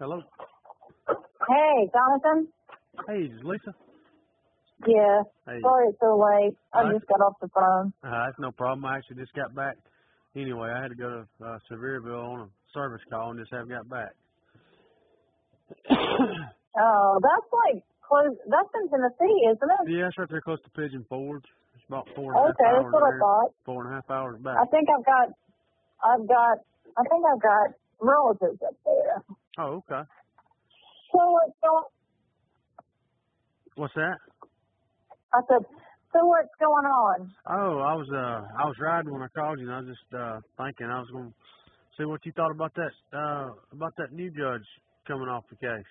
Hello. Hey, Jonathan? Hey, is Lisa? Yeah. Hey. Sorry it's so late. I just got off the phone. That's no problem. I actually just got back. Anyway, I had to go to Sevierville on a service call and just haven't got back. Oh, that's like close. That's in Tennessee, isn't it? Yeah, it's right there close to Pigeon Forge. It's about 4.5 hours. Okay, that's what I thought. 4.5 hours back. I think I've got relatives up there. Oh, okay. So what's going? What's that? I said, so what's going on? Oh, I was riding when I called you, and I was just thinking I was going to see what you thought about that new judge coming off the case.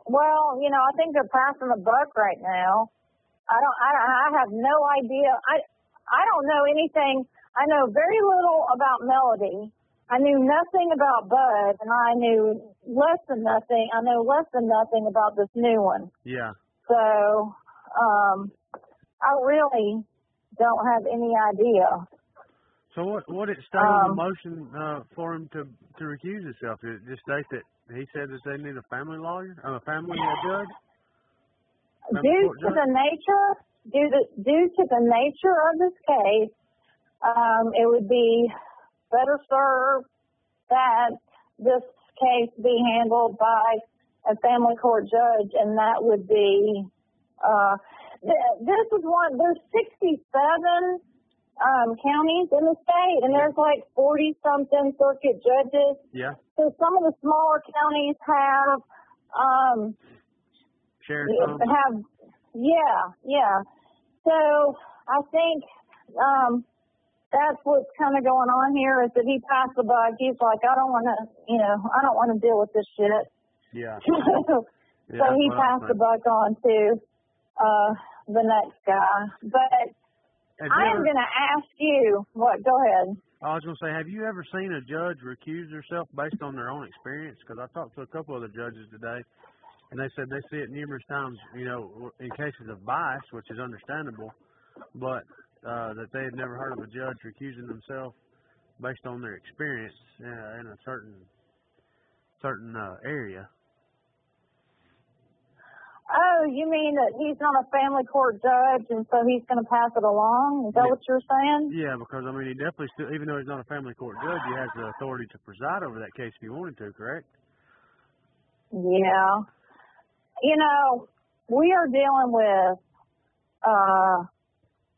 Well, I think they're passing the buck right now. I have no idea. I don't know anything. I know very little about Melody. I knew nothing about Bud, and I know less than nothing about this new one. Yeah. So, I really don't have any idea. So what it state on the motion for him to recuse himself? It just states that he said that they need a family lawyer, a family judge. Due to the nature of this case, it would be better served that this case be handled by a family court judge, and that would be this is one. There's 67 counties in the state, and there's like 40-something circuit judges. Yeah. So some of the smaller counties have yeah. So I think that's what's kind of going on here is that he passed the buck. He's like, I don't want to deal with this shit. Yeah. So he passed the buck on to the next guy. But I am going to ask you what. Go ahead. I was going to say, have you ever seen a judge recuse herself based on their own experience? Because I talked to a couple of the judges today, and they said they see it numerous times, in cases of bias, which is understandable, but that they had never heard of a judge recusing themselves based on their experience in a certain area. Oh, you mean that he's not a family court judge, and so he's going to pass it along? Is that what you're saying? Yeah, because, he definitely still, even though he's not a family court judge, he has the authority to preside over that case if he wanted to, correct? Yeah. We are dealing with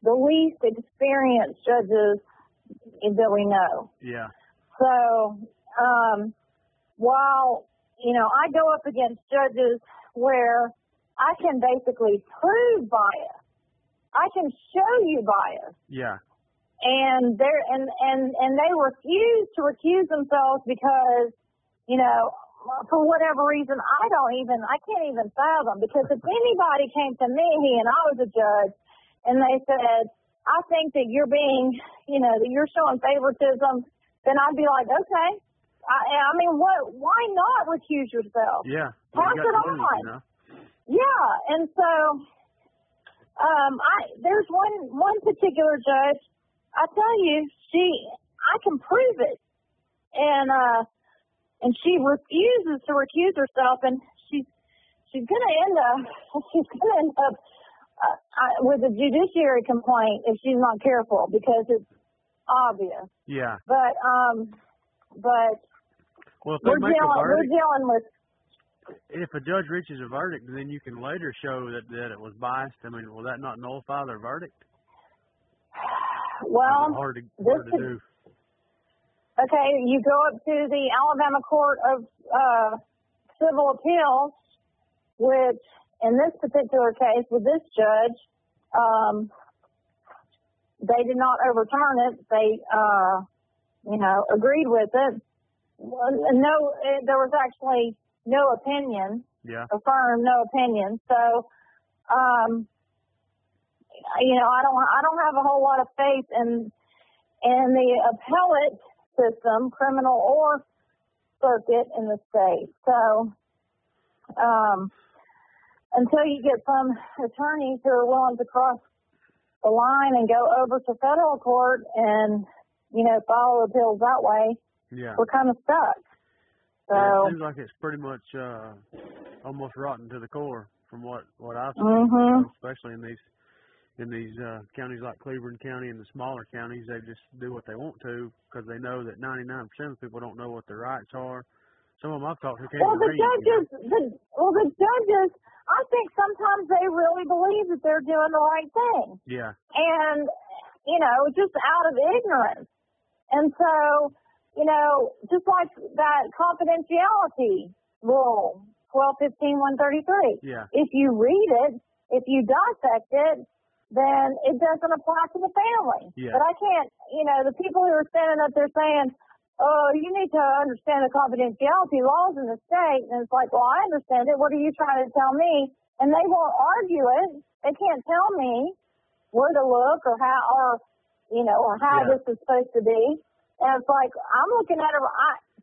the least experienced judges that we know. Yeah. So, while, I go up against judges where I can basically prove bias. I can show you bias. Yeah. And they refuse to recuse themselves because, for whatever reason, I can't even fathom. Because if anybody came to me and I was a judge and they said, I think that you're being, that you're showing favoritism, then I'd be like, okay. Why not recuse yourself? Yeah. Pass it on. Yeah, and so there's one particular judge. I tell you, I can prove it, and she refuses to recuse herself, and she's gonna end up with a judiciary complaint if she's not careful because it's obvious. Yeah. But well, if we're dealing with. If a judge reaches a verdict, then you can later show that it was biased. Will that not nullify their verdict? Well, hard to do. Okay, you go up to the Alabama Court of Civil Appeals, which in this particular case with this judge, they did not overturn it. They, agreed with it. No, there was actually no opinion. Yeah. Affirmed no opinion. So, I don't have a whole lot of faith in the appellate system, criminal or circuit in the state. So, until you get some attorneys who are willing to cross the line and go over to federal court and, follow appeals that way, Yeah. we're kind of stuck. So yeah, it seems like it's pretty much almost rotten to the core from what I've seen, especially in these counties like Cleveland County and the smaller counties. They just do what they want to because they know that 99% of people don't know what their rights are. Some of them I've talked to can't the read. judges, the judges, I think sometimes they really believe that they're doing the right thing. Yeah. And, just out of ignorance. And so, just like that confidentiality rule, 1215-133. Yeah. If you read it, if you dissect it, then it doesn't apply to the family. Yeah. But I can't, the people who are standing up there saying, oh, you need to understand the confidentiality laws in the state. And it's like, well, I understand it. What are you trying to tell me? And they won't argue it. They can't tell me where to look or how this is supposed to be. And it's like, I'm looking at it,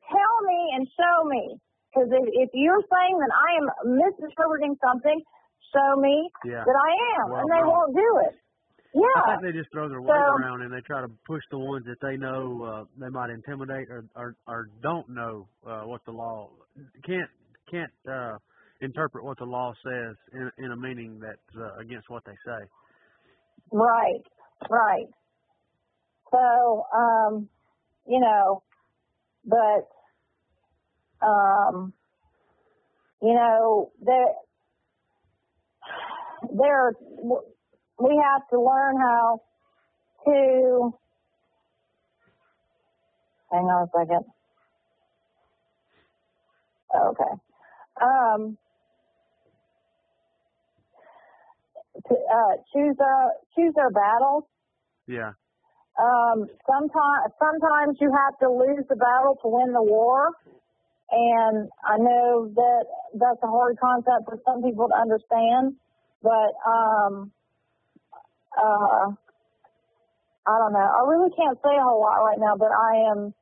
tell me and show me. Because if you're saying that I am misinterpreting something, show me that I am. Well, and they won't do it. Yeah. I think they just throw their weight around and they try to push the ones that they know they might intimidate or don't know what the law can't interpret what the law says in a meaning that's against what they say. Right. So, we have to learn how to, hang on a second. Okay. Choose their battles. Yeah. Sometimes you have to lose the battle to win the war. And I know that that's a hard concept for some people to understand, but I don't know. I really can't say a whole lot right now, but I am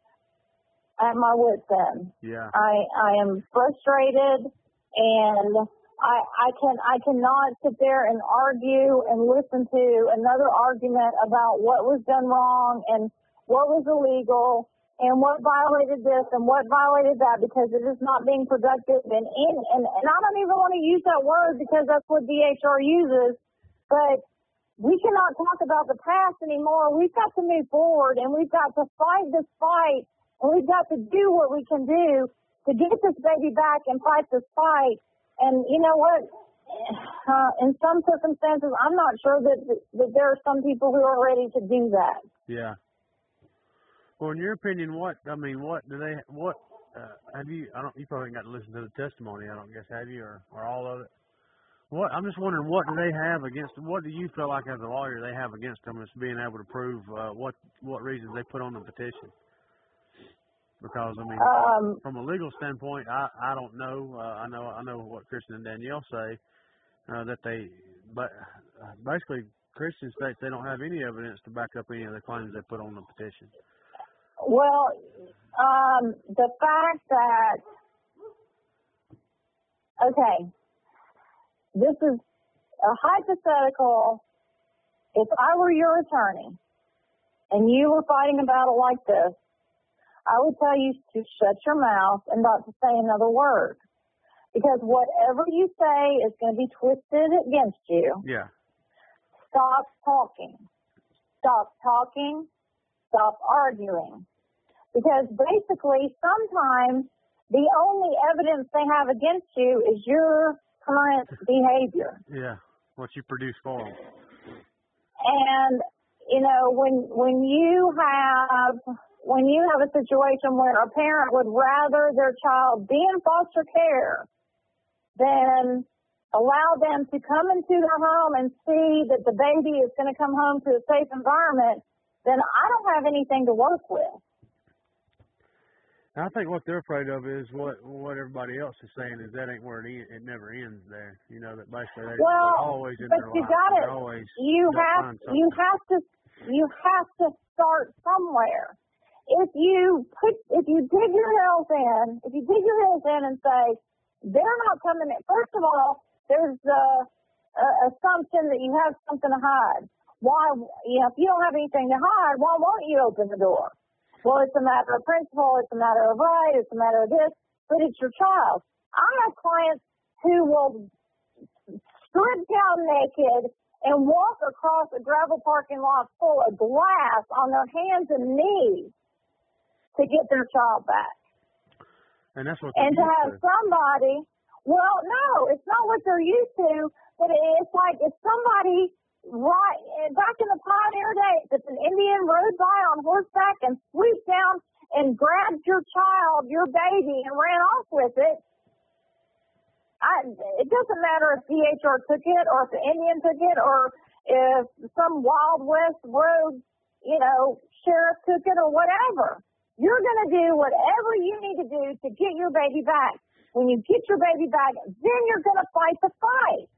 at my wit's end. Yeah. I am frustrated, and I cannot sit there and argue and listen to another argument about what was done wrong and what was illegal and what violated this and what violated that, because it is not being productive. And I don't even want to use that word because that's what DHR uses, but we cannot talk about the past anymore. We've got to move forward, and we've got to fight this fight, and we've got to do what we can do to get this baby back and fight this fight. And you know what? In some circumstances, I'm not sure that there are some people who are ready to do that. Yeah. Well, in your opinion, have you, you probably ain't got to listen to the testimony, I don't guess, have you, or all of it? I'm just wondering, what do they have what do you feel like as a lawyer they have against them as being able to prove what reasons they put on the petition? Because, from a legal standpoint, I don't know. I know what Kristen and Danielle say, but basically Christian states they don't have any evidence to back up any of the claims they put on the petition. Well, the fact that, okay, this is a hypothetical. If I were your attorney and you were fighting a battle like this, I would tell you to shut your mouth and not to say another word. Because whatever you say is going to be twisted against you. Yeah. Stop talking. Stop talking. Stop arguing. Because basically, sometimes the only evidence they have against you is your current behavior. Yeah, what you produce for them. And, when you have a situation where a parent would rather their child be in foster care than allow them to come into their home and see that the baby is going to come home to a safe environment, then I don't have anything to work with. I think what they're afraid of is what everybody else is saying is that ain't where it never ends there. That basically they're always in their life. You have to start somewhere. If you dig your heels in and say they're not coming in, first of all, there's the assumption that you have something to hide. Why? If you don't have anything to hide, why won't you open the door? well, it's a matter of principle, it's a matter of right, it's a matter of this, but it's your child. I have clients who will strip down naked and walk across a gravel parking lot full of glass on their hands and knees to get their child back. And that's what. And to have somebody, well, no, it's not what they're used to, but it's like if somebody right back in the pioneer days, if an Indian rode by on horseback and swooped down and grabbed your child, your baby, and ran off with it, it doesn't matter if DHR took it or if the Indian took it or if some Wild West road, sheriff took it or whatever. You're going to do whatever you need to do to get your baby back. When you get your baby back, then you're going to fight the fight.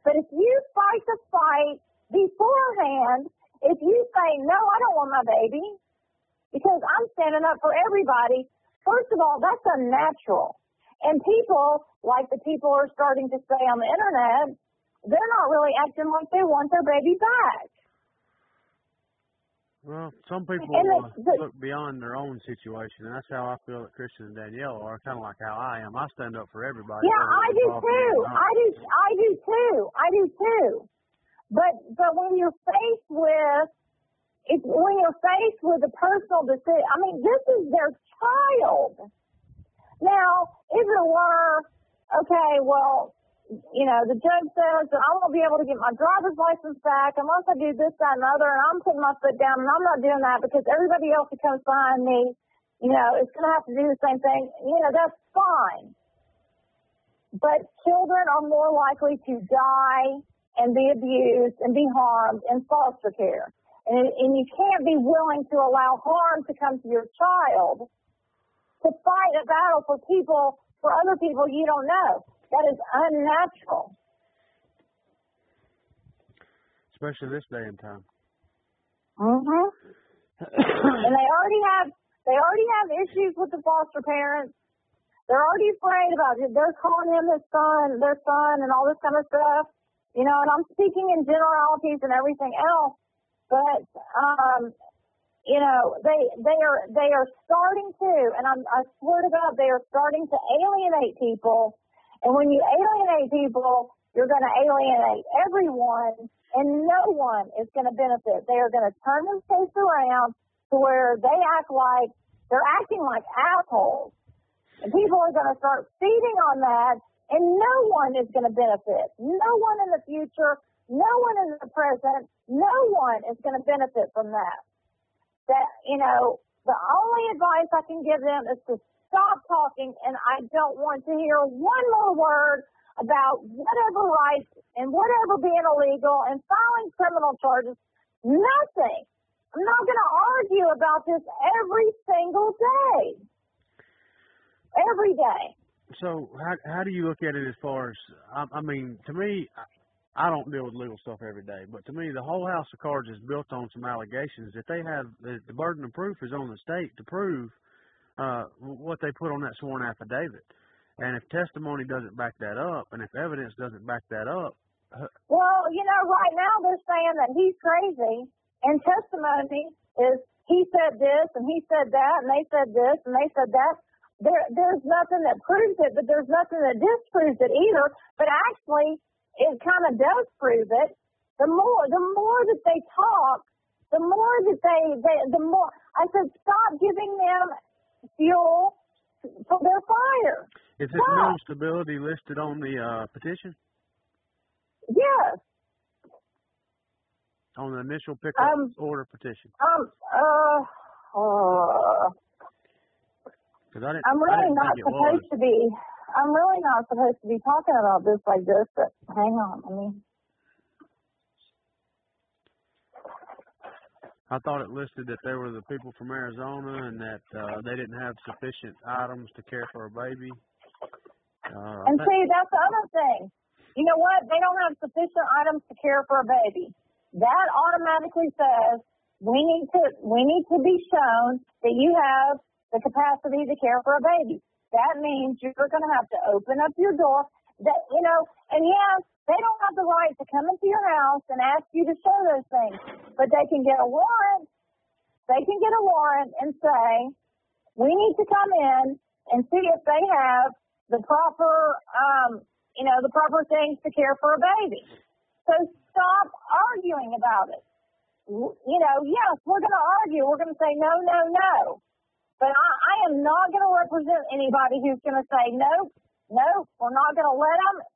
But if you fight the fight beforehand, if you say, no, I don't want my baby because I'm standing up for everybody, first of all, that's unnatural. And people, like the people are starting to say on the internet, they're not really acting like they want their baby back. Well, some people look beyond their own situation, and that's how I feel that Christian and Danielle are, kind of like how I am. I stand up for everybody. Yeah, I do too. I do too. But when you're faced with a personal decision, I mean, this is their child. Now, if it were, okay, well, the judge says that I won't be able to get my driver's license back unless I do this, that, and the other, and I'm putting my foot down, and I'm not doing that because everybody else who comes behind me, is going to have to do the same thing. That's fine. But children are more likely to die and be abused and be harmed in foster care. And you can't be willing to allow harm to come to your child to fight a battle for other people you don't know. That is unnatural. Especially this day and time. Mhm. And they already have issues with the foster parents. They're already afraid about it. They're calling him their son, and all this kind of stuff. And I'm speaking in generalities and everything else, but they are starting to, and I swear to God, they are starting to alienate people. And when you alienate people, you're going to alienate everyone, and no one is going to benefit. They are going to turn this case around to where they're acting like assholes. And people are going to start feeding on that, and no one is going to benefit. No one in the future, no one in the present, no one is going to benefit from that. The only advice I can give them is to stop talking, and I don't want to hear one more word about whatever rights and whatever being illegal and filing criminal charges. Nothing. I'm not going to argue about this every single day. Every day. So how do you look at it as far as, I mean, to me, I don't deal with legal stuff every day, but to me, the whole house of cards is built on some allegations that they have. The burden of proof is on the state to prove what they put on that sworn affidavit. And if testimony doesn't back that up, and if evidence doesn't back that up. Well, right now they're saying that he's crazy, and testimony is he said this, and he said that, and they said this, and they said that. There's nothing that proves it, but there's nothing that disproves it either. But actually, it kind of does prove it. The more that they talk, the more that the more I said, stop giving them fuel for their fire. Is this mental stability listed on the petition? Yes. On the initial pickup order petition. I'm really not supposed to be talking about this like this, but hang on. I thought it listed that there were the people from Arizona and that they didn't have sufficient items to care for a baby. See, that's the other thing. You know what? They don't have sufficient items to care for a baby. That automatically says we need to be shown that you have the capacity to care for a baby. That means you're going to have to open up your door. And yes, they don't have the right to come into your house and ask you to show those things, but they can get a warrant. they can get a warrant and say, we need to come in and see if they have the proper, the proper things to care for a baby. So stop arguing about it. Yes, we're going to argue. We're going to say no, no, no. But I am not going to represent anybody who's going to say, nope, we're not going to let them.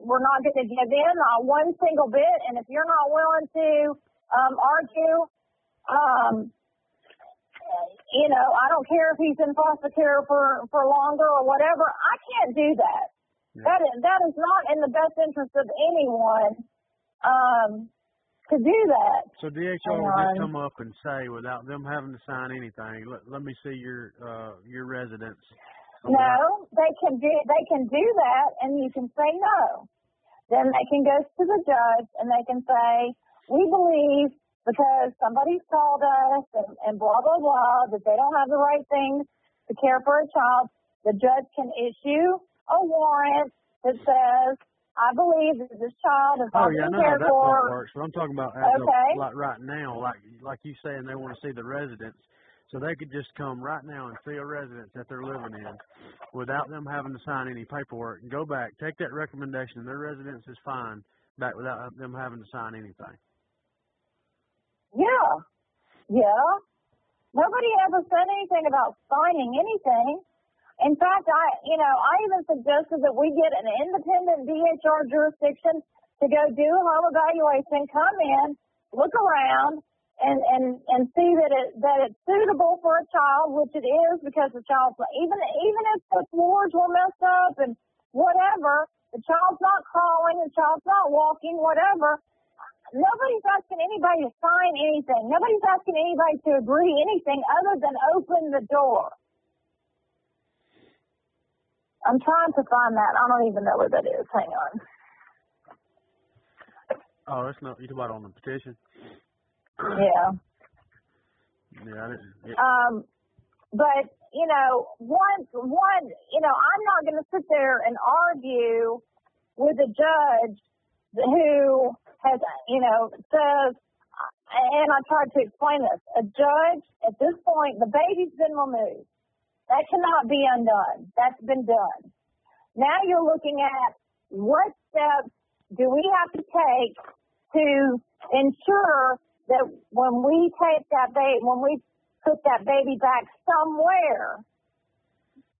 We're not going to give in, not one single bit. And if you're not willing to argue, I don't care if he's in foster care for longer or whatever. I can't do that. Yeah. That is not in the best interest of anyone to do that. So DHR will just come up and say, without them having to sign anything, let me see your residence. No, they can do that, and you can say no. Then they can go to the judge and they can say, we believe because somebody's called us and blah, blah, blah, that they don't have the right things to care for a child. The judge can issue a warrant that says, I believe that this child is not being cared for. Oh, yeah, I know how that works. But I'm talking about like right now, like you saying they want to see the residence. So they could just come right now and see a residence that they're living in without them having to sign any paperwork and go back, take that recommendation, and their residence is fine, back without them having to sign anything. Yeah. Nobody ever said anything about signing anything. In fact, I even suggested that we get an independent DHR jurisdiction to go do a home evaluation, come in, look around, and see that it's suitable for a child, which it is, because the child's even if the floors were messed up and whatever, the child's not crawling, the child's not walking, whatever. Nobody's asking anybody to sign anything. Nobody's asking anybody to agree anything other than open the door. I'm trying to find that. I don't even know where that is. Hang on. Oh, that's not, you talking about on the petition? Yeah. Yeah, I didn't. Yeah. But, I'm not going to sit there and argue with a judge who has, says, and I tried to explain this, a judge, at this point, the baby's been removed. That cannot be undone. That's been done. Now you're looking at what steps do we have to take to ensure that when we take that baby, when we put that baby back somewhere,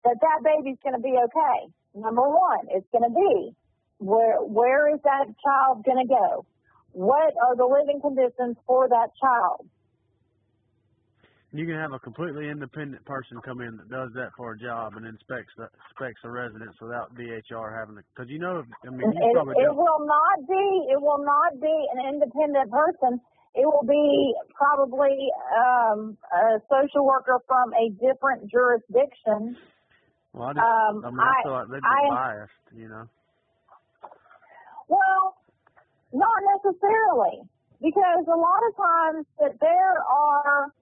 that baby's going to be okay. Number one, it's going to be where is that child going to go? What are the living conditions for that child? You can have a completely independent person come in that does that for a job and inspects the residence without DHR having to, because it will not be an independent person. It will be probably a social worker from a different jurisdiction. Well, I feel like they'd be biased, Well, not necessarily, because a lot of times that there are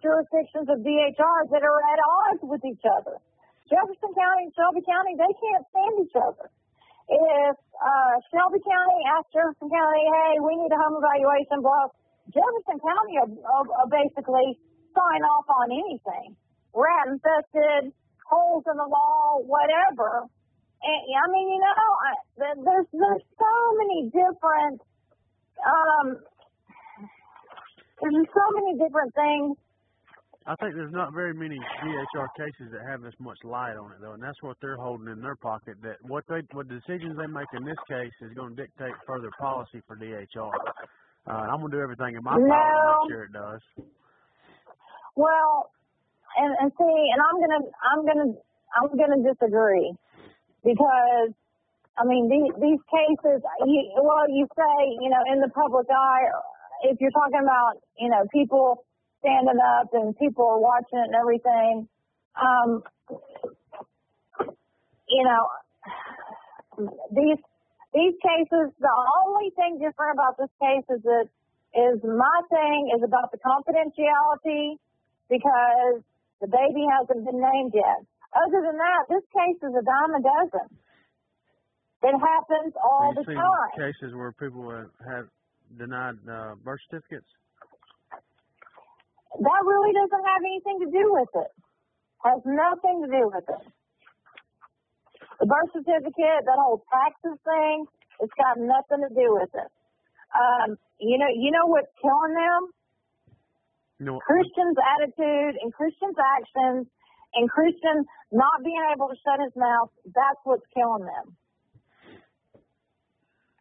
jurisdictions of DHR that are at odds with each other. Jefferson County and Shelby County, they can't stand each other. If Shelby County asks Jefferson County, hey, we need a home evaluation, Jefferson County will basically sign off on anything. Rat infested, holes in the wall, whatever. And there's so many different things. I think there's not very many DHR cases that have this much light on it, though, and that's what they're holding in their pocket. That what decisions they make in this case is going to dictate further policy for DHR. I'm going to do everything in my power to make sure it does. Well, and see, and I'm gonna disagree, because these cases, you say, in the public eye, if you're talking about, people standing up and people are watching it and everything, these cases, the only thing different about this case is my thing is about the confidentiality, because the baby hasn't been named yet. Other than that, this case is a dime a dozen. It happens all the Have you seen time. cases where people have denied birth certificates? That really doesn't have anything to do with it. Has nothing to do with it. The birth certificate, that whole taxes thing, it's got nothing to do with it. You know what's killing them? No. Christian's attitude and Christian's actions and Christian not being able to shut his mouth, that's what's killing them.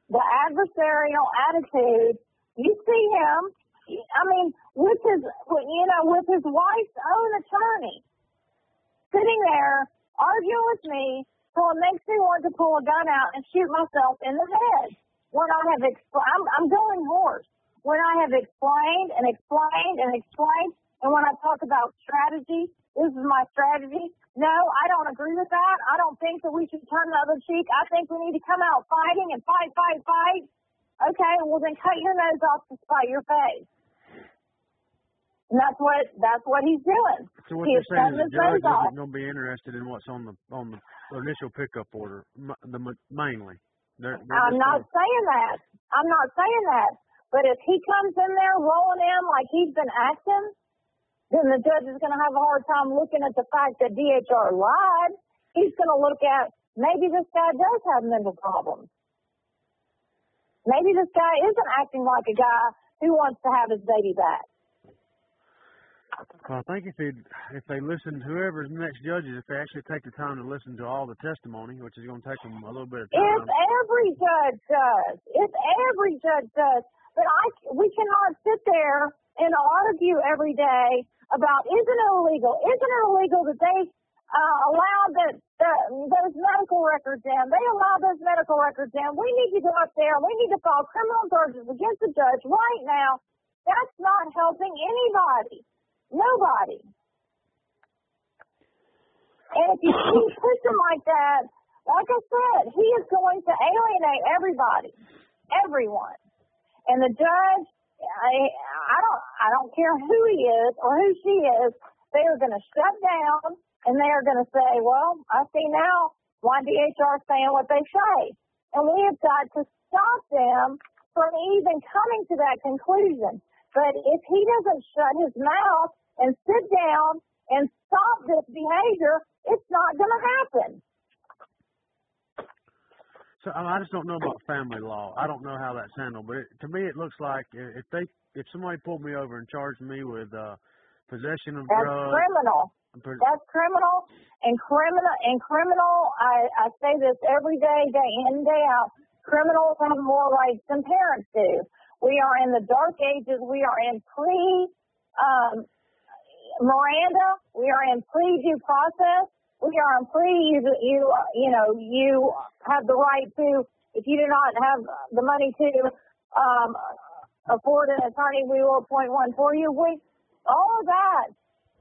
The adversarial attitude, you see him, I mean, with his wife's own attorney, sitting there arguing with me till it makes me want to pull a gun out and shoot myself in the head. When I have I'm going hoarse. When I have explained and explained and explained, and when I talk about strategy, this is my strategy. No, I don't agree with that. I don't think that we should turn the other cheek. I think we need to come out fighting and fight. Okay, well then cut your nose off to spite your face. And that's what he's doing. So what you're saying is the judge isn't going to be interested in what's on the initial pickup order, mainly. I'm not saying that. I'm not saying that. But if he comes in there rolling in like he's been acting, then the judge is going to have a hard time looking at the fact that DHR lied. He's going to look at, maybe this guy does have mental problems. Maybe this guy isn't acting like a guy who wants to have his baby back. Well, I think if they listen, whoever's the next judges, if they actually take the time to listen to all the testimony, which is going to take them a little bit of time. If every judge does. But we cannot sit there and argue every day about isn't it illegal that they allowed those medical records in. They allowed those medical records in. We need to go up there. We need to file criminal charges against the judge right now. That's not helping anybody. Nobody. And if you keep pushing like that, like I said, he is going to alienate everybody, everyone. And the judge, I don't care who he is or who she is, they are going to shut down and they are going to say, well, I see now why DHR is saying what they say. And we have got to stop them from even coming to that conclusion. But if he doesn't shut his mouth and sit down and stop this behavior, it's not going to happen. So I just don't know about family law. I don't know how that's handled, but to me it looks like if somebody pulled me over and charged me with possession of drugs, that's criminal. That's criminal and criminal. I say this every day, day in, day out. Criminals have more rights than parents do. We are in the dark ages. We are in Miranda. We are in pre-due process. We are in you have the right to, if you do not have the money to afford an attorney, we will appoint one for you. All of that.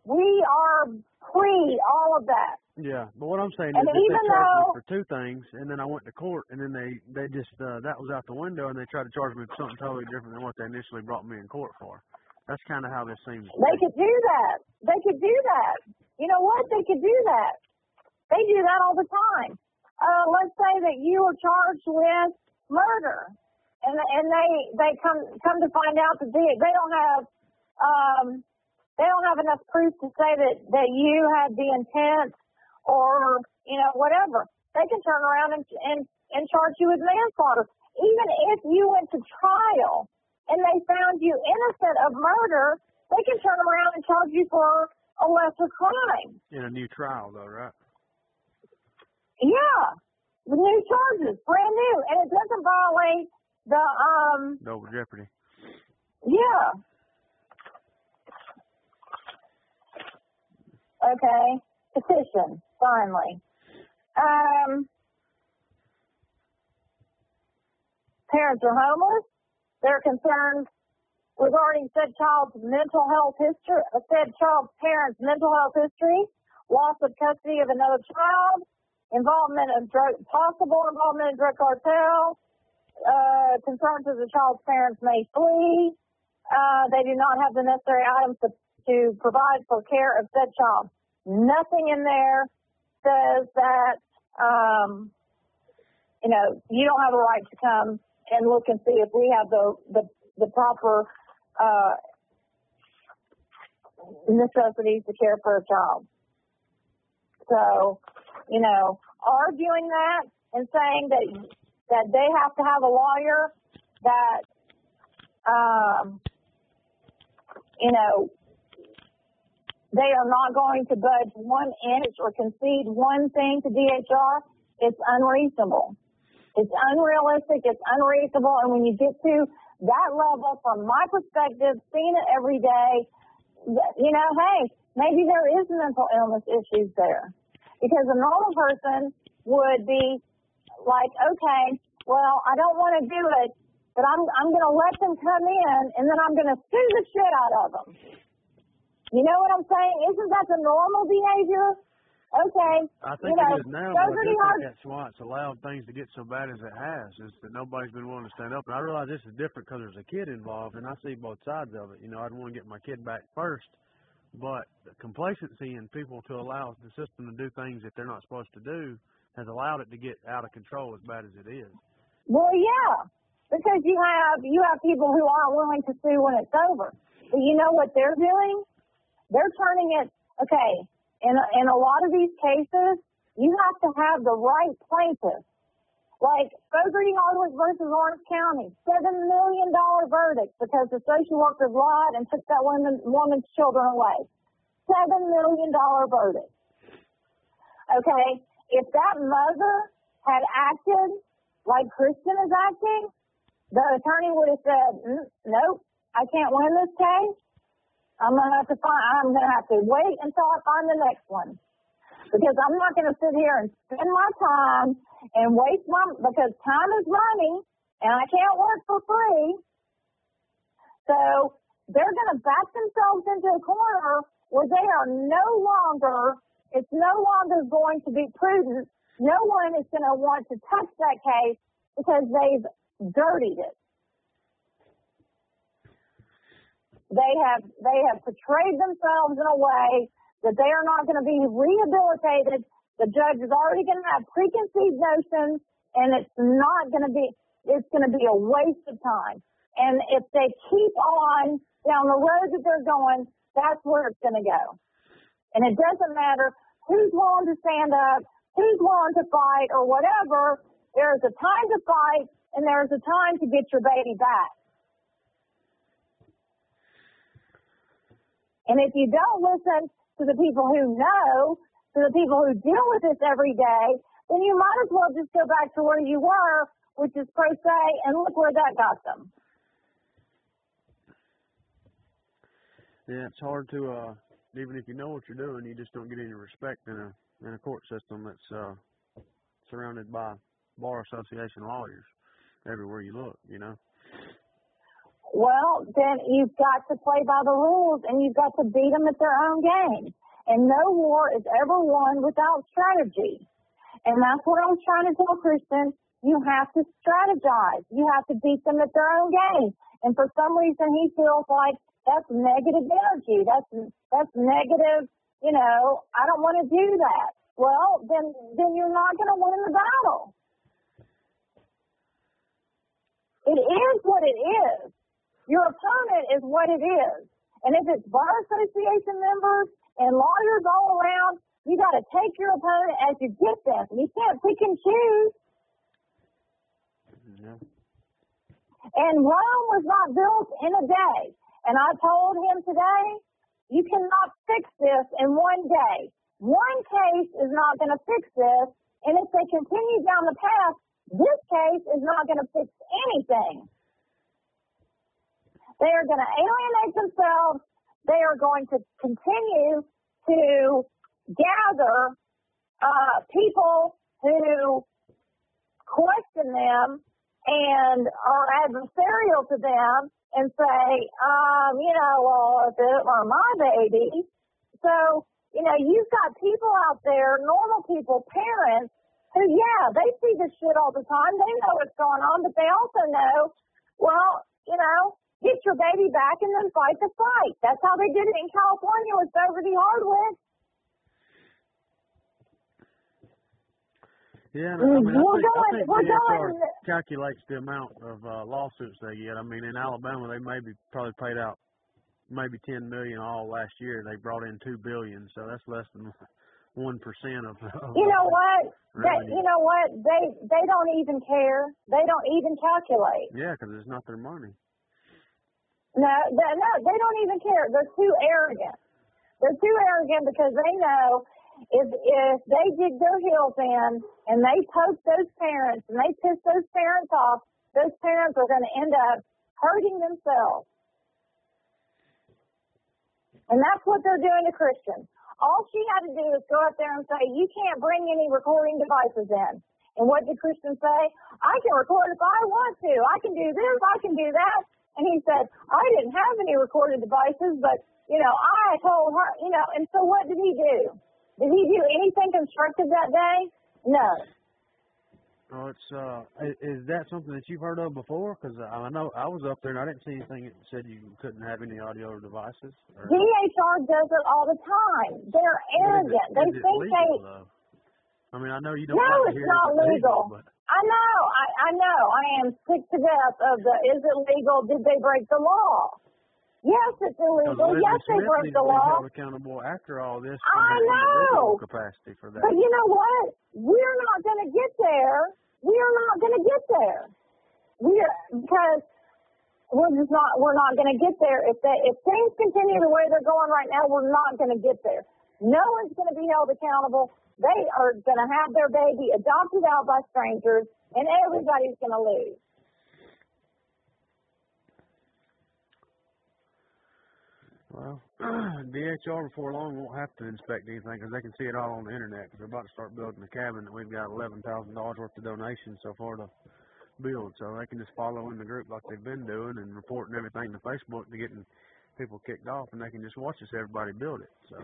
We are all of that. Yeah, but what I'm saying and is that they charged me for two things, and then I went to court, and then they just, that was out the window, and they tried to charge me for something totally different than what they initially brought me in court for. That's kind of how this seems. They could do that. You know what? They could do that. They do that all the time. Let's say that you are charged with murder, and they come to find out that they don't have enough proof to say that you had the intent or whatever. They can turn around and charge you with manslaughter. Even if you went to trial and they found you innocent of murder, they can turn around and charge you for a lesser crime. In a new trial, though, right? Yeah, the new charges, brand new, and it doesn't violate the double jeopardy. Yeah. Okay. Petition. Finally. Parents are homeless. They're concerned regarding said child's mental health history, said child's parents' mental health history, loss of custody of another child, possible involvement in drug cartel, concerns that the child's parents may flee. They do not have the necessary items to provide for care of said child. Nothing in there says that you don't have a right to come and look and see if we have the proper necessities to care for a child. So, arguing that and saying that they have to have a lawyer that, they are not going to budge 1 inch or concede one thing to DHR, it's unreasonable. It's unrealistic, it's unreasonable, and when you get to that level, from my perspective, seeing it every day, hey, maybe there is mental illness issues there. Because a normal person would be like, okay, well, I don't want to do it, but I'm going to let them come in, and then I'm going to sue the shit out of them. You know what I'm saying? Isn't that the normal behavior? Okay. I think it is now, but I think that's why it's allowed things to get so bad as it has, is that nobody's been willing to stand up. And I realize this is different because there's a kid involved, and I see both sides of it. I'd want to get my kid back first, but the complacency in people to allow the system to do things that they're not supposed to do has allowed it to get out of control as bad as it is. Well, yeah, because you have people who aren't willing to sue when it's over. But you know what they're doing? They're turning it, okay, in a lot of these cases, you have to have the right plaintiff. Like Fogarty Hardwick versus Orange County, $7 million verdict because the social workers lied and took that woman's children away. $7 million verdict. Okay, if that mother had acted like Kristen is acting, the attorney would have said, nope, I can't win this case. I'm gonna have to wait until I find the next one, because I'm not gonna sit here and spend my time and waste because time is money and I can't work for free. So they're gonna back themselves into a corner where they are it's no longer going to be prudent. No one is gonna want to touch that case because they've dirtied it. They have portrayed themselves in a way that they are not going to be rehabilitated. The judge is already going to have preconceived notions, and it's going to be a waste of time. And if they keep on down the road that they're going, that's where it's going to go. And it doesn't matter who's willing to stand up, who's willing to fight, or whatever. There's a time to fight, and there's a time to get your baby back. And if you don't listen to the people who know, to the people who deal with this every day, then you might as well just go back to where you were, which is pro se, and look where that got them. Yeah, it's hard to, even if you know what you're doing, you just don't get any respect in a court system that's surrounded by bar association lawyers everywhere you look, Well, then you've got to play by the rules, and you've got to beat them at their own game. And no war is ever won without strategy. And that's what I was trying to tell Kristen. You have to strategize. You have to beat them at their own game. And for some reason, he feels like that's negative energy. That's negative. I don't want to do that. Well, then you're not going to win the battle. It is what it is. Your opponent is what it is. And if it's bar association members and lawyers all around, you got to take your opponent as you get them. You can't pick and choose. Yeah. And Rome was not built in a day. And I told him today, you cannot fix this in one day. One case is not going to fix this. And if they continue down the path, this case is not going to fix anything. They are going to alienate themselves. They are going to continue to gather people who question them and are adversarial to them and say, well, if it were my baby. So, you've got people out there, normal people, parents, who, they see this shit all the time. They know what's going on, but they also know, get your baby back and then fight the fight. That's how they did it in California with Fogarty Hardwick. Yeah, and I mean, I think we're DHR going. calculates the amount of lawsuits they get. I mean, in Alabama, they probably paid out maybe $10 million all last year. They brought in $2 billion, so that's less than 1% of You know what? revenue. They don't even care. They don't even calculate. Yeah, because it's not their money. No, they don't even care. They're too arrogant. They're too arrogant because they know if they dig their heels in and they poke those parents and they piss those parents off, those parents are going to end up hurting themselves. And that's what they're doing to Christians. All she had to do is go up there and say, you can't bring any recording devices in. And what did Christian say? I can record if I want to. I can do this. I can do that. And he said, I didn't have any recorded devices, but, I told her, and so what did he do? Did he do anything constructive that day? No. Oh, is that something that you've heard of before? Because I know I was up there and I didn't see anything that said you couldn't have any audio devices. DHR does it all the time. They're arrogant. They think legal, though? I mean, I know you don't. No, it's not legal. But I know. I am sick to death of is it legal? Did they break the law? Yes, it's illegal. Yes, they broke the law. Held accountable after all this. I know. Capacity for that. But you know what? We're not going to get there. Because we're not going to get there. If things continue the way they're going right now, we're not going to get there. No one's going to be held accountable. They are going to have their baby adopted out by strangers, and everybody's going to lose. Well, DHR before long won't have to inspect anything because they can see it all on the internet. Because they're about to start building a cabin that we've got $11,000 worth of donations so far to build. So they can just follow in the group like they've been doing and reporting everything to Facebook to getting people kicked off, and they can just watch us everybody build it. So.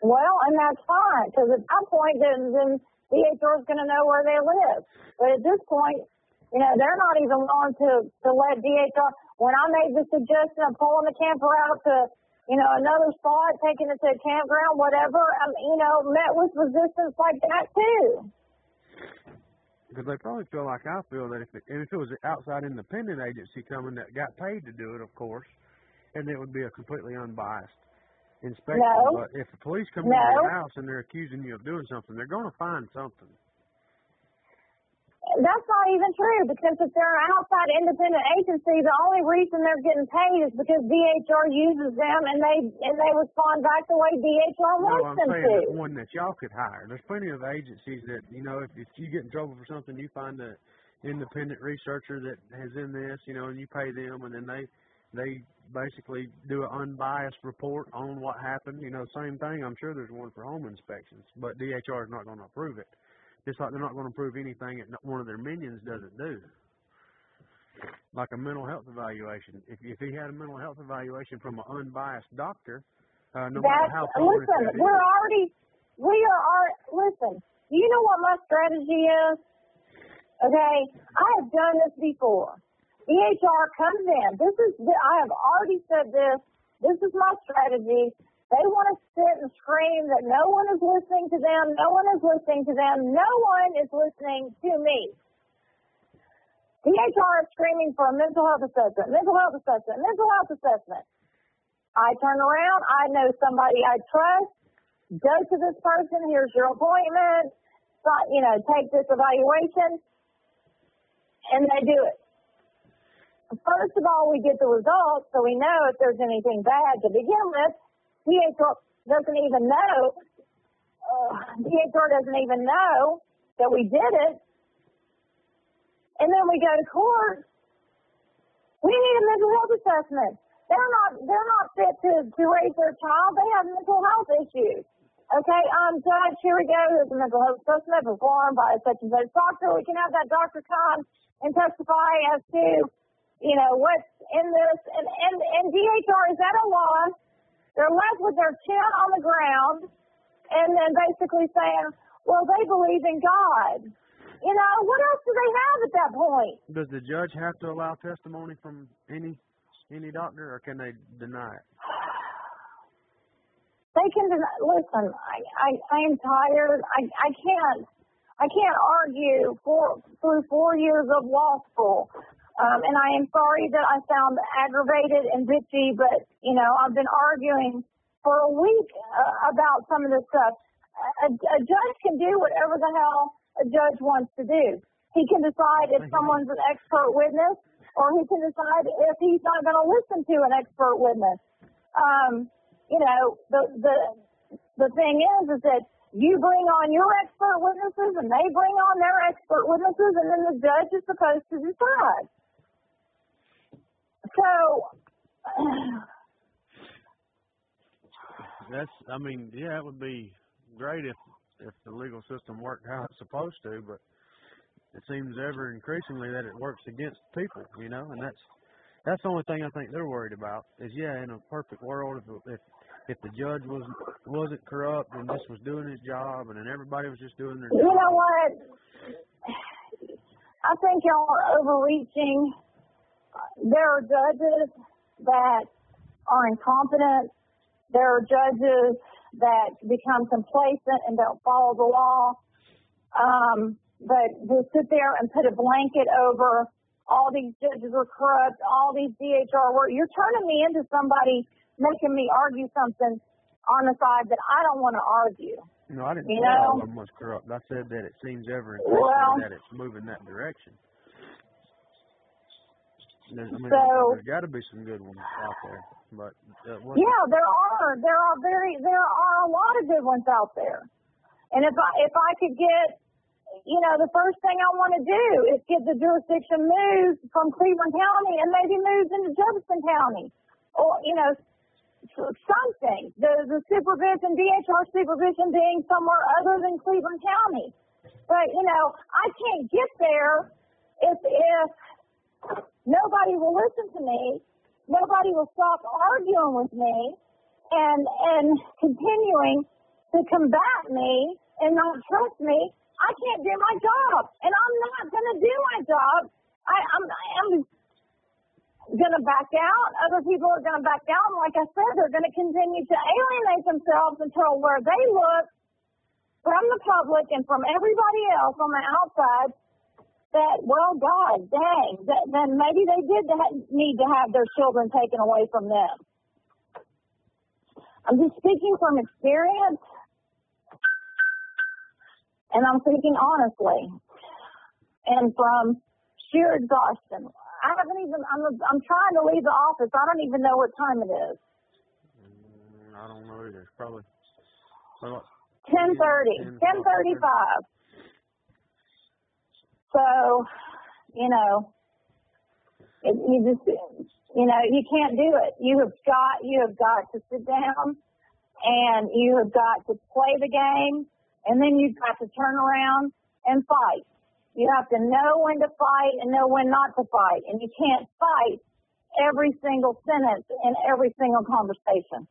Well, and that's fine because at that point, then DHR is going to know where they live. But at this point, they're not even willing to let DHR. When I made the suggestion of pulling the camper out to, another spot, taking it to a campground, whatever, met with resistance like that too. Because they probably feel like I feel that if it was an outside independent agency coming that got paid to do it, of course, and it would be a completely unbiased inspection. No. But if the police come into your house and they're accusing you of doing something, they're going to find something. That's not even true because if they're an outside independent agency, the only reason they're getting paid is because DHR uses them and they respond back the way DHR wants them to. No, I'm saying one that y'all could hire. There's plenty of agencies that, if you get in trouble for something, you find an independent researcher that has in this, and you pay them, and then they basically do an unbiased report on what happened. Same thing. I'm sure there's one for home inspections, but DHR is not going to approve it. Just like they're not going to approve anything that one of their minions doesn't do. Like a mental health evaluation. If he had a mental health evaluation from an unbiased doctor, no matter how far listen, listen, do you know what my strategy is? Okay, I have done this before. DHR comes in. I have already said this. This is my strategy. They want to sit and scream that no one is listening to them. No one is listening to them. No one is listening to me. DHR is screaming for a mental health assessment, mental health assessment, mental health assessment. I turn around. I know somebody I trust. Go to this person. Here's your appointment. Take this evaluation. And they do it. First of all, we get the results so we know if there's anything bad to begin with. DHR doesn't even know that we did it. And then we go to court. We need a mental health assessment. They're not fit to raise their child. They have mental health issues. Okay, Judge, here we go. There's a mental health assessment performed by such and such doctor. We can have that doctor come and testify as to, what's in this. And DHR is at a loss. They're left with their chin on the ground and then basically saying, well, they believe in God. What else do they have at that point? Does the judge have to allow testimony from any doctor, or can they deny it? They can listen. I am tired. I can't argue through 4 years of law school. And I am sorry that I sound aggravated and bitchy, but I've been arguing for a week about some of this stuff. A judge can do whatever the hell a judge wants to do. He can decide if someone's an expert witness, or he can decide if he's not going to listen to an expert witness. The thing is that you bring on your expert witnesses and they bring on their expert witnesses, and then the judge is supposed to decide. So it would be great if the legal system worked how it's supposed to, but it seems ever increasingly that it works against people, and that's the only thing I think they're worried about is, in a perfect world, if the judge wasn't corrupt and just was doing his job and then everybody was just doing their job. You know what? I think y'all are overreaching. There are judges that are incompetent. There are judges that become complacent and don't follow the law. But to sit there and put a blanket over all these judges are corrupt, all these DHR work, you're turning me into somebody making me argue something on the side that I don't want to argue. No, I didn't say all of them was corrupt. I said that it seems ever increasingly that it's moving that direction. There's got to be some good ones out there, but there are a lot of good ones out there. And if I could get, the first thing I want to do is get the jurisdiction moved from Cleveland County and maybe moved into Jefferson County, or something. The supervision, DHR supervision, being somewhere other than Cleveland County. But I can't get there if nobody will listen to me, nobody will stop arguing with me, and continuing to combat me and not trust me. I can't do my job, and I'm not going to do my job. I'm going to back out. Other people are going to back out. And like I said, they're going to continue to alienate themselves until where they look from the public and from everybody else on the outside that, well, God, dang, then maybe they did need to have their children taken away from them. I'm just speaking from experience. And I'm speaking honestly, and from sheer exhaustion. I'm trying to leave the office. I don't even know what time it is. I don't know either. It's probably 10:30, 10:35. So, you can't do it. You have got to sit down, and you have got to play the game. And then you've got to turn around and fight. You have to know when to fight and know when not to fight. And you can't fight every single sentence in every single conversation.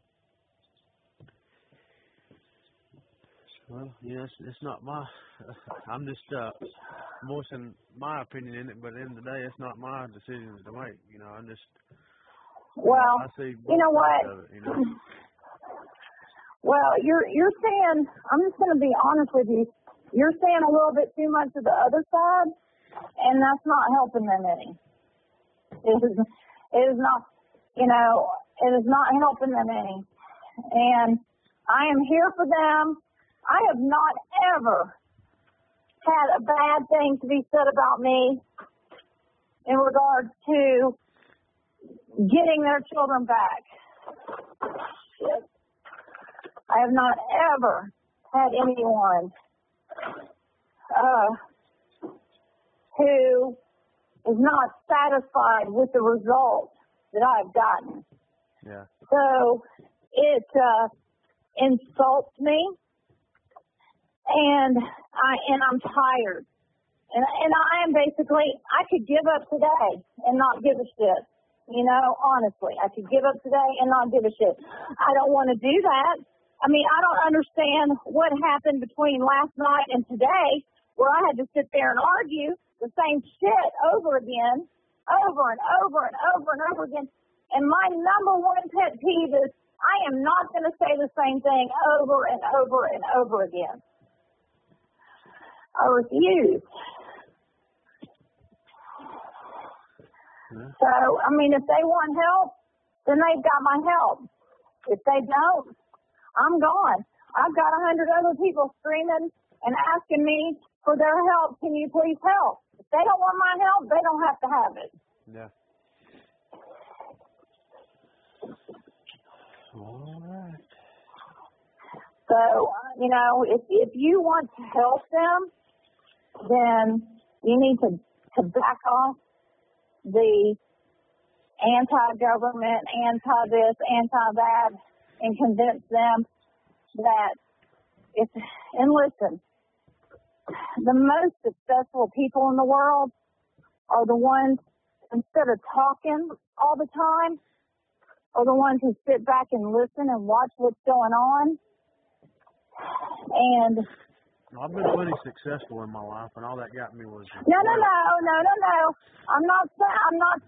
Well, it's not I'm just voicing my opinion in it, but at the end of the day, it's not my decisions to make. Well, I see you know what? of it, Well, you're saying, I'm just going to be honest with you, you're saying a little bit too much of the other side, and that's not helping them any. It is not helping them any. And I am here for them. I have not ever had a bad thing to be said about me in regards to getting their children back. I have not ever had anyone who is not satisfied with the results that I've gotten. Yeah. So it insults me, and I'm tired. And I am basically, I could give up today and not give a shit. Honestly, I could give up today and not give a shit. I don't want to do that. I don't understand what happened between last night and today, where I had to sit there and argue the same shit over again, over and over and over and over again. And my number one pet peeve is I am not going to say the same thing over and over and over again. I refuse. Yeah. So, I mean, if they want help, then they've got my help. If they don't, I'm gone. I've got 100 other people screaming and asking me for their help. Can you please help? If they don't want my help, they don't have to have it. Yeah. All right. So, you know, if you want to help them, then you need to back off the anti-government, anti-this, anti-that, and convince them that and listen, the most successful people in the world are the ones, instead of talking all the time, are the ones who sit back and listen and watch what's going on. And I've been plenty successful in my life, and all that got me was no. I'm not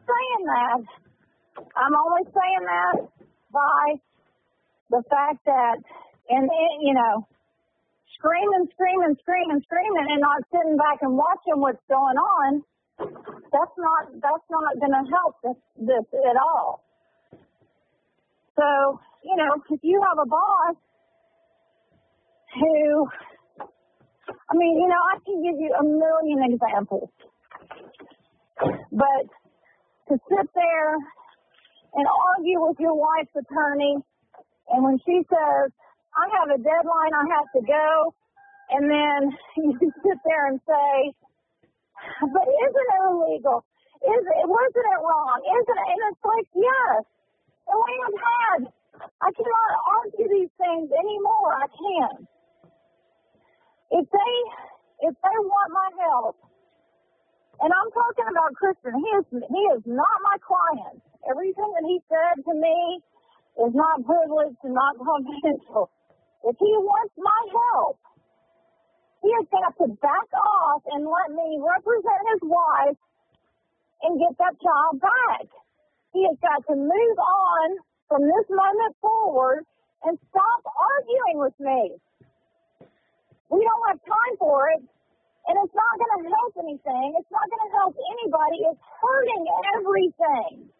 saying that. I'm only saying that by the fact that, and you know, screaming, and not sitting back and watching what's going on. That's not going to help this at all. So, you know, if you have a boss who, I mean, you know, I can give you a million examples, but to sit there and argue with your wife's attorney, and when she says, I have a deadline, I have to go, and then you sit there and say, but isn't it illegal? Wasn't it wrong? Isn't it? And it's like, yes. And I cannot argue these things anymore. I can't. If they want my help, and I'm talking about Christian, he is not my client. Everything that he said to me is not privileged and not confidential. If he wants my help, he has got to back off and let me represent his wife and get that child back. He has got to move on from this moment forward and stop arguing with me. We don't have time for it, and it's not going to help anything. It's not going to help anybody. It's hurting everything.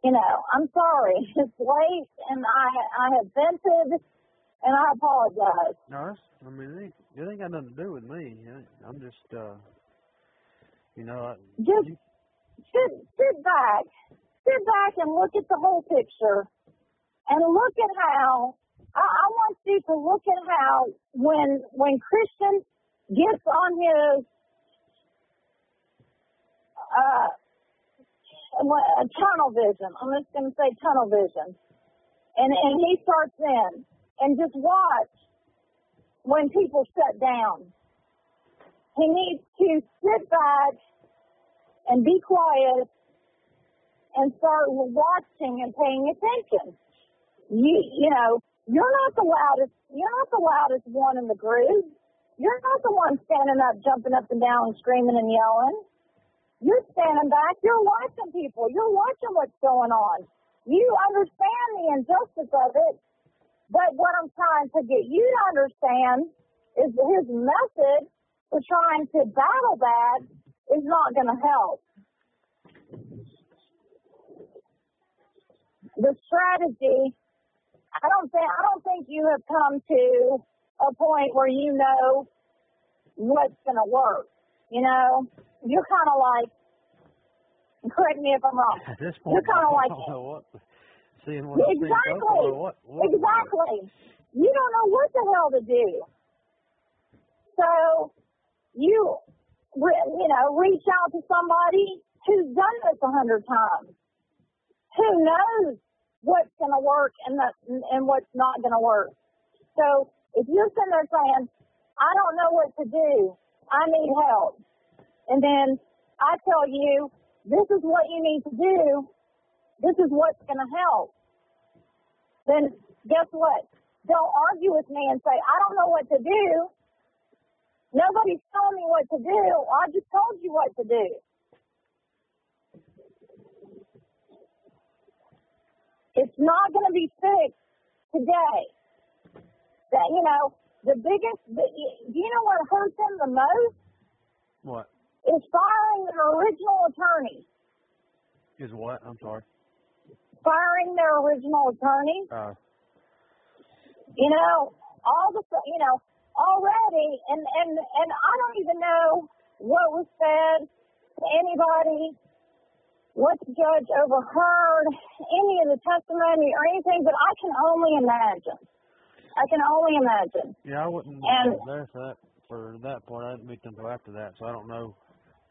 You know, I'm sorry. It's late, and I have vented, and I apologize. No, it ain't got nothing to do with me. I'm just, you know. Just sit back and look at the whole picture, and look at how, I want you to look at how when Christian gets on his tunnel vision, I'm just going to say tunnel vision, and he starts in, and just watch when people shut down. He needs to sit back and be quiet and start watching and paying attention. You know, you're not the loudest one in the group. You're not the one standing up, jumping up and down, screaming and yelling. You're standing back. You're watching people. You're watching what's going on. You understand the injustice of it, but what I'm trying to get you to understand is his method for trying to battle that is not going to help. The strategy, I don't think you have come to a point where you know what's going to work. You know, you're kind of like, correct me if I'm wrong. At this point, you're kind of like, seeing what I've seen so far, what exactly. You don't know what the hell to do. So you reach out to somebody who's done this 100 times, who knows what's going to work and what's not going to work. So if you're sitting there saying, I don't know what to do, I need help, and then I tell you, this is what you need to do, this is what's going to help, then guess what? Don't argue with me and say, I don't know what to do. Nobody's telling me what to do. I just told you what to do. It's not going to be fixed today. That, you know, do you know what hurts them the most? What? Is firing their original attorney. Is what? I'm sorry. Firing their original attorney. You know, already, and I don't even know what was said to anybody, what the judge overheard, any of the testimony or anything, but I can only imagine. Yeah, I wasn't there for that part. I didn't meet them until after that, so I don't know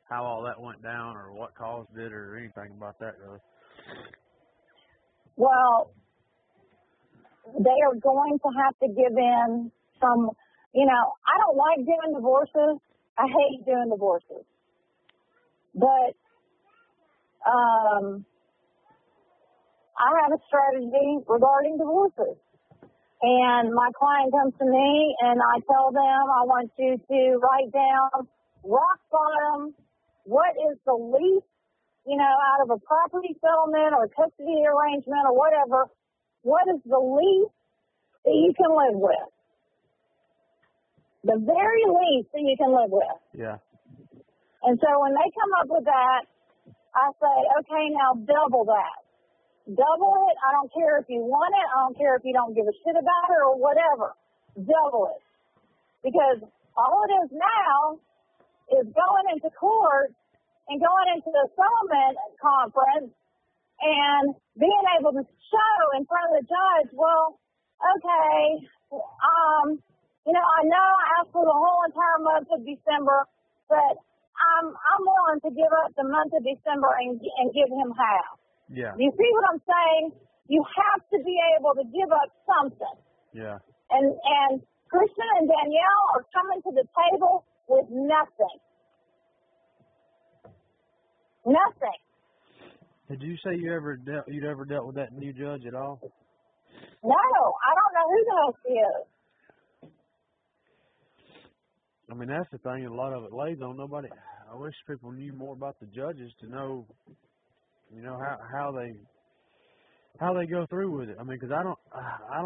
how all that went down or what caused it or anything about that, really. Well, they are going to have to give in some, you know, I don't like doing divorces. I hate doing divorces. But I have a strategy regarding divorces. And my client comes to me and I tell them I want you to write down rock bottom, what is the least, you know, out of a property settlement or custody arrangement or whatever, what is the least that you can live with? The very least that you can live with. Yeah. And so when they come up with that, I say, okay, now double that. Double it. I don't care if you want it. I don't care if you don't give a shit about it or whatever. Double it. Because all it is now is going into court and going into the settlement conference and being able to show in front of the judge, well, okay, you know, I know I asked for the whole entire month of December, but I'm willing to give up the month of December and give him half. Yeah. You see what I'm saying? You have to be able to give up something. Yeah. And Christian and Danielle are coming to the table with nothing. Nothing. Did you say you'd ever dealt with that new judge at all? No, I don't know who the hell she is. I mean, that's the thing. A lot of it lays on nobody. I wish people knew more about the judges to know, you know, how they go through with it. I mean, because I don't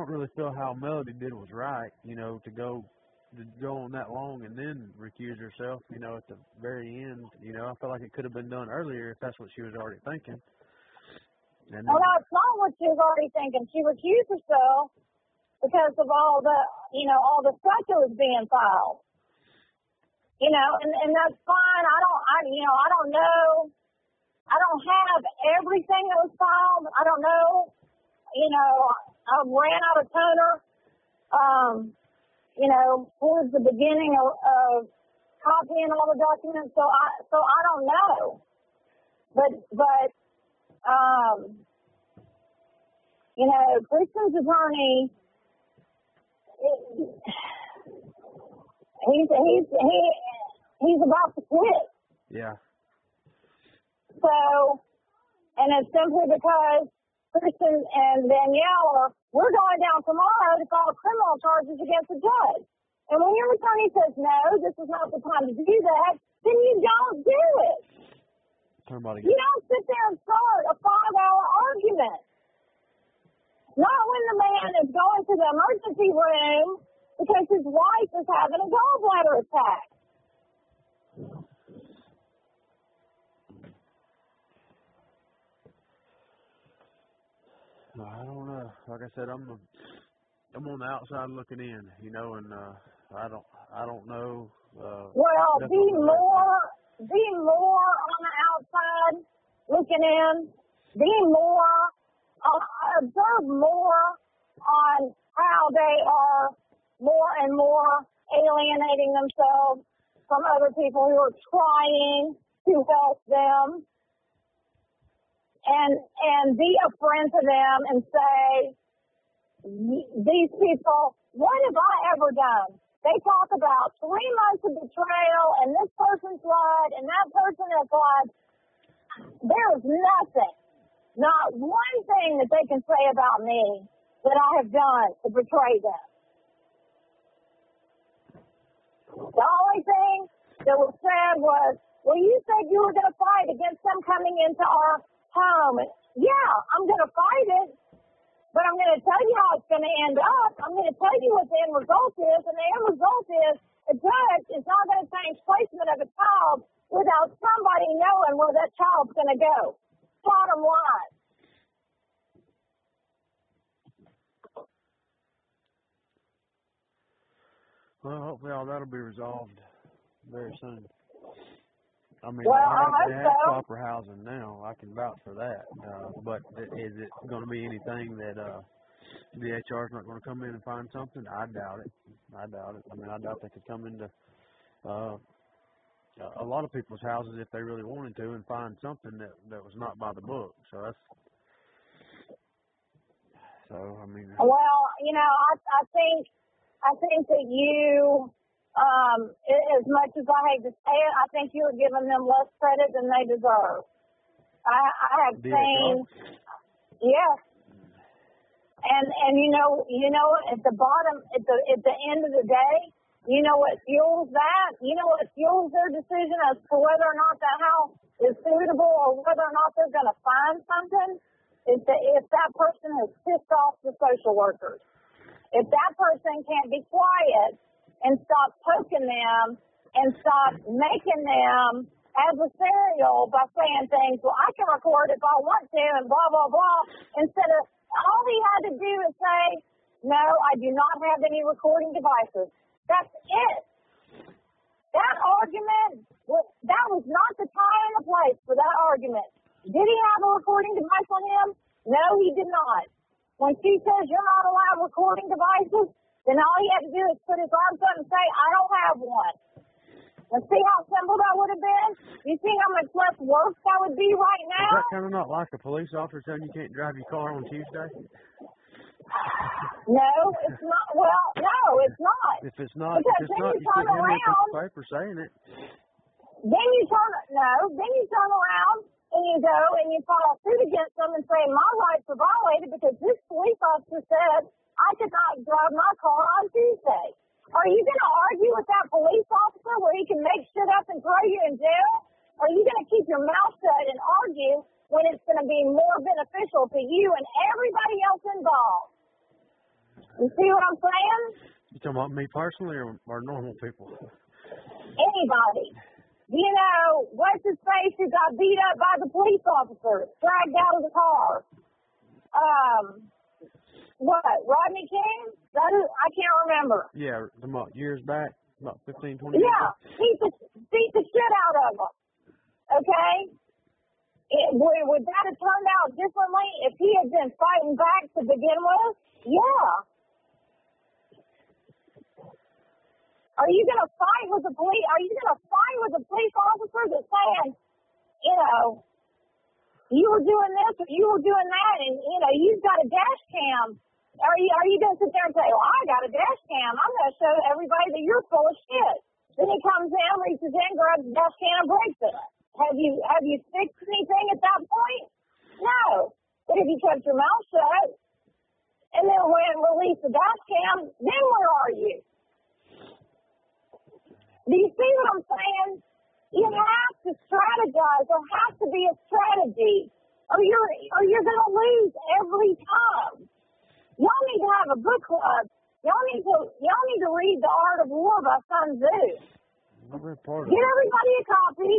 really feel how Melody did was right. You know, to go on that long and then recuse herself. You know, at the very end. You know, I feel like it could have been done earlier if that's what she was already thinking. And well, that's not what she was already thinking. She recused herself because of all the stuff that was being filed. You know, and that's fine. I don't know. I don't have everything that was filed. I don't know. You know, I ran out of toner, you know, towards the beginning of copying all the documents. So I don't know. But you know, Christian's attorney, he's about to quit. Yeah. So, and it's simply because Christian and Danielle we're going down tomorrow to file criminal charges against the judge. And when your attorney says, no, this is not the time to do that, then you don't do it. You don't sit there and start a 5-hour argument. Not when the man is going to the emergency room because his wife is having a gallbladder attack. I don't know. Like I said, I'm on the outside looking in, you know, and I don't know. Well, be more on the outside looking in. Be more. Observe more on how they are more and more alienating themselves from other people who are trying to help them. And be a friend to them and say, these people, what have I ever done? They talk about 3 months of betrayal and this person's lied and that person has lied. There is nothing, not one thing that they can say about me that I have done to betray them. The only thing that was said was, well, you said you were going to fight against them coming into our home. Yeah, I'm going to fight it, but I'm going to tell you how it's going to end up. I'm going to tell you what the end result is, and the end result is a judge is not going to change placement of a child without somebody knowing where that child's going to go. Bottom line. Well, hopefully all that'll be resolved very soon. I mean, Well, they have so. proper housing now. I can vouch for that. But is it going to be anything that the HR is not going to come in and find something? I doubt it. I mean, I doubt they could come into a lot of people's houses if they really wanted to and find something that was not by the book. So I mean. Well, you know, I think that you. As much as I hate to say it, I think you're giving them less credit than they deserve. I have seen, yes, and you know, at the bottom, at the end of the day, you know what fuels that? You know what fuels their decision as to whether or not that house is suitable or whether or not they're going to find something? Is that if that person has pissed off the social workers, if that person can't be quiet and stop poking them and stop making them adversarial by saying things, well, I can record if I want to and blah, blah, blah, instead of all he had to do is say, no, I do not have any recording devices. That's it. That argument, that was not the time and the place for that argument. Did he have a recording device on him? No, he did not. When she says you're not allowed recording devices, then all he had to do is put his arms up and say, I don't have one. And see how simple that would have been? You see how much less work that would be right now? Is that kind of not like a police officer telling you can't drive your car on Tuesday? No, it's not. Well, no, it's not. If it's not, you shouldn't have a paper saying it. Then you turn around and you go and you file suit against them and say, my rights were violated because this police officer said I could not drive my car on Tuesday. Are you going to argue with that police officer where he can make shit up and throw you in jail? Or are you going to keep your mouth shut and argue when it's going to be more beneficial to you and everybody else involved? You see what I'm saying? You talking about me personally or normal people? Anybody. You know, what's his face who got beat up by the police officer, dragged out of the car? What, Rodney King? I can't remember. Yeah, years back, about 15, 20 years Yeah, beat the shit out of him. Okay? Would that have turned out differently if he had been fighting back to begin with? Yeah. Are you going to fight with the police? Are you going to fight with a police officer that's saying, you know, you were doing this or you were doing that, and you know you've got a dash cam? Are you going to sit there and say, well, I got a dash cam, I'm going to show everybody that you're full of shit? Then he comes in, reaches in, grabs the dash cam, and breaks it. Have you fixed anything at that point? No. But if you kept your mouth shut and then went and released the dash cam, then where are you? Do you see what I'm saying? You have to strategize. There has to be a strategy, or you're going to lose every time. Y'all need to have a book club. Y'all need to read The Art of War by Sun Tzu. I've read part of Get it. everybody a copy,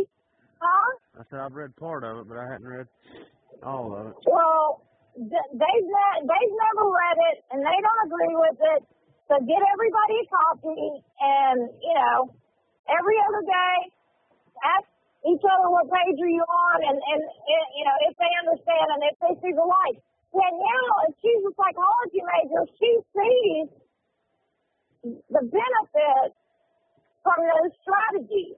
huh? I said I've read part of it, but I hadn't read all of it. Well, they've never read it, and they don't agree with it. So get everybody a copy, and you know, every other day, ask each other what page are you on, and you know if they understand and if they see the light. Danielle, if she's a psychology major, she sees the benefit from those strategies.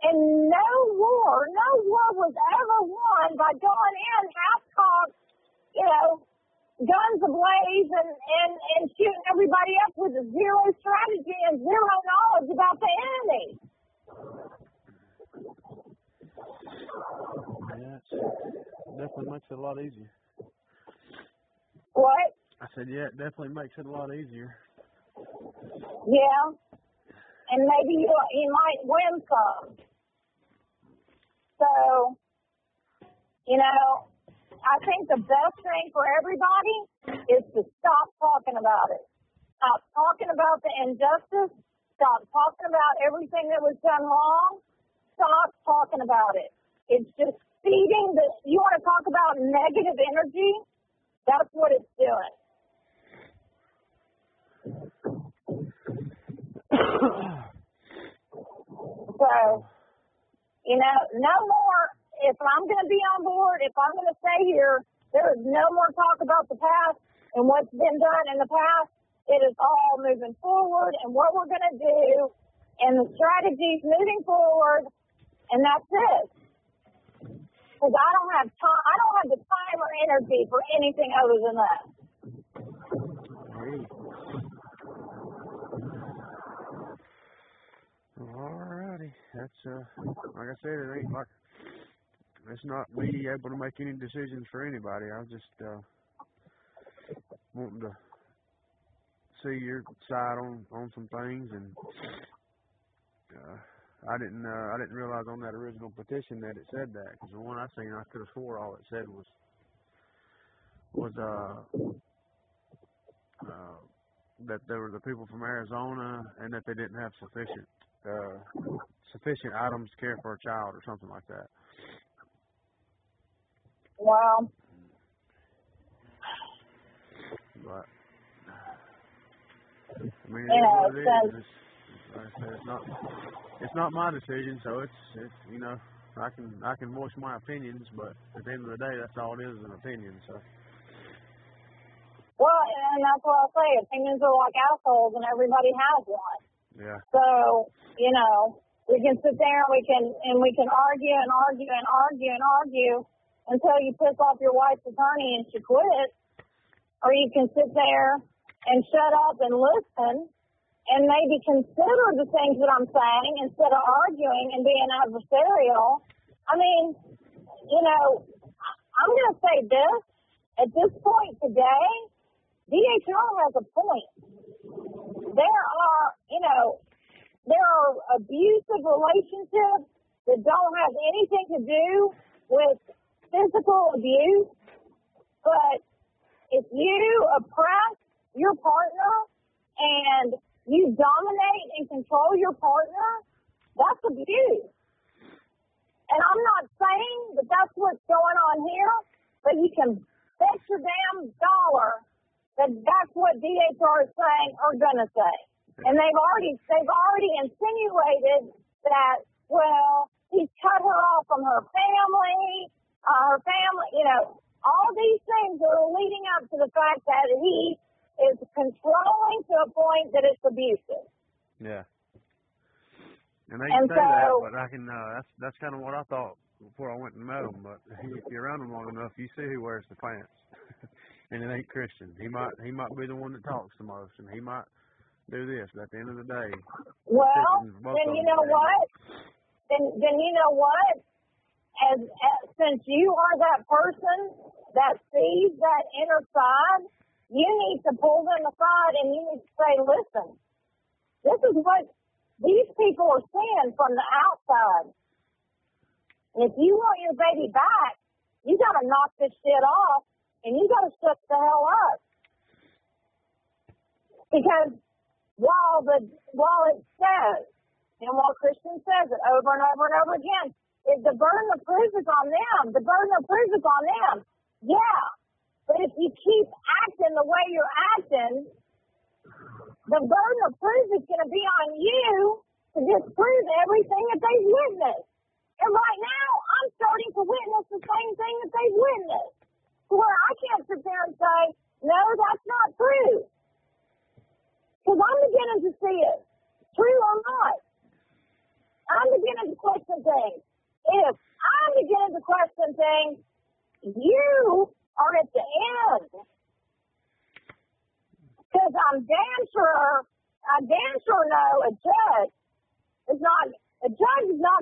And no war was ever won by going in half-cocked, you know, guns ablaze and shooting everybody up with a zero strategy and zero knowledge about the enemy. Yeah, it definitely makes it a lot easier. What? I said, yeah, it definitely makes it a lot easier. Yeah. And maybe you might win some. So, you know, I think the best thing for everybody is to stop talking about it. Stop talking about the injustice. Stop talking about everything that was done wrong. Stop talking about it. It's just feeding the, you want to talk about negative energy? That's what it's doing. So, you know, no more, if I'm going to be on board, if I'm going to stay here, there is no more talk about the past and what's been done in the past. It is all moving forward and what we're going to do and the strategies moving forward, and that's it. Because I don't have time, I don't have the time or energy for anything other than that. Alrighty, that's like I said, it ain't like it's not me able to make any decisions for anybody. I was just wanting to see your side on some things, and I didn't realize on that original petition that it said that, because the one I seen, I could have swore all it said was that there were the people from Arizona and that they didn't have sufficient items to care for a child or something like that. Wow. But I mean, it is what it is. Like I said, it's not my decision, so it's you know, I can voice my opinions, but at the end of the day, that's all it is, an opinion. So. Well, and that's what I say. Opinions are like assholes, and everybody has one. Yeah. So, you know, we can sit there and we can argue and argue and argue and argue until you piss off your wife's attorney and she quits, or you can sit there and shut up and listen and maybe consider the things that I'm saying instead of arguing and being adversarial. I mean, you know, I'm going to say this. At this point today, DHR has a point. There are, you know, there are abusive relationships that don't have anything to do with physical abuse, but if you oppress your partner and you dominate and control your partner, that's abuse. And I'm not saying that that's what's going on here, but you can bet your damn dollar that that's what DHR is saying or gonna say. And they've already insinuated that, well, he's cut her off from her family, you know, all these things are leading up to the fact that he is controlling to a point that it's abusive. Yeah. And they can say that, but I can, that's kind of what I thought before I went and met him. But if you're around him long enough, you see who wears the pants. And it ain't Christian. He might be the one that talks the most, and he might do this. But at the end of the day, well, then you know what? Then you know what? As since you are that person that sees that inner side, you need to pull them aside and you need to say, listen, this is what these people are seeing from the outside. And if you want your baby back, you got to knock this shit off. And you got to shut the hell up. Because while it says, and while Christian says it over and over and over again, the burden of proof is on them. The burden of proof is on them. Yeah. But if you keep acting the way you're acting, the burden of proof is going to be on you to disprove everything that they've witnessed. And right now, I'm starting to witness the same thing that they've witnessed. Where I can't sit there and say, no, that's not true. Because I'm beginning to see it. True or not. I'm beginning to question things. If I'm beginning to question things, you are at the end. Because I'm damn sure know a judge is not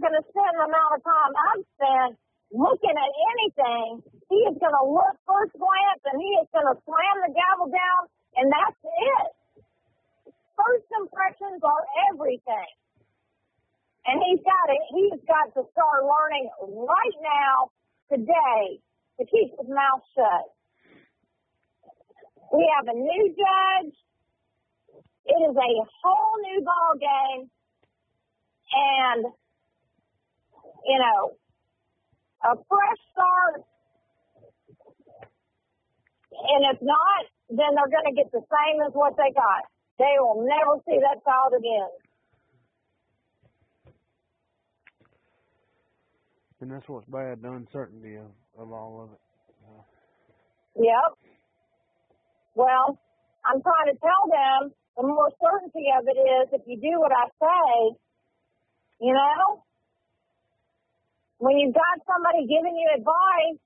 going to spend the amount of time I've spent looking at anything. He is going to look first glance and he is going to slam the gavel down, and that's it. First impressions are everything. And he's got to start learning right now, today, to to keep his mouth shut. We have a new judge. It is a whole new ball game. And, you know, a fresh start. And if not, then they're going to get the same as what they got. They will never see that child again. And that's what's bad, the uncertainty of all of it. Yep. Well, I'm trying to tell them the more certainty of it is if you do what I say, you know, when you've got somebody giving you advice,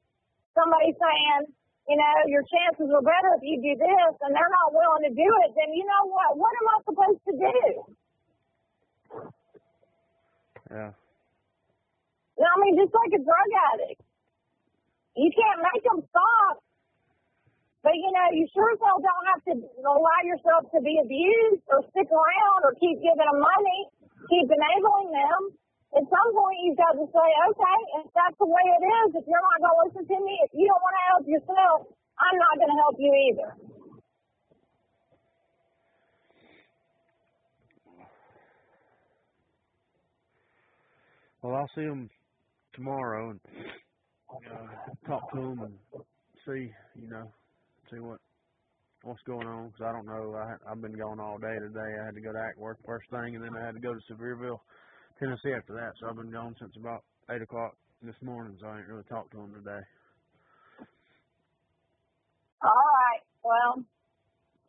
somebody saying, you know, your chances are better if you do this, and they're not willing to do it, then you know what? What am I supposed to do? Yeah. I mean, just like a drug addict. You can't make them stop. But, you know, you sure as hell don't have to allow yourself to be abused or stick around or keep giving them money, keep enabling them. At some point, you've got to say, okay, if that's the way it is, if you're not going to listen to me, if you don't want to help yourself, I'm not going to help you either. Well, I'll see them tomorrow and talk to them and see, you know, see what's going on, because I don't know. I've been gone all day today. I had to go to act work first thing, and then I had to go to Sevierville, Tennessee after that. So I've been gone since about 8 o'clock this morning, so I ain't really talked to them today. All right. Well,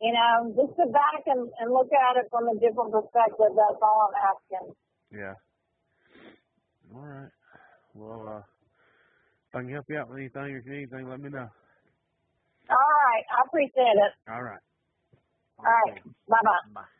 you know, just sit back and look at it from a different perspective. That's all I'm asking. Yeah. All right. Well, if I can help you out with anything or if you need anything, let me know. All right. I appreciate it. All right. All right. Bye-bye. Bye.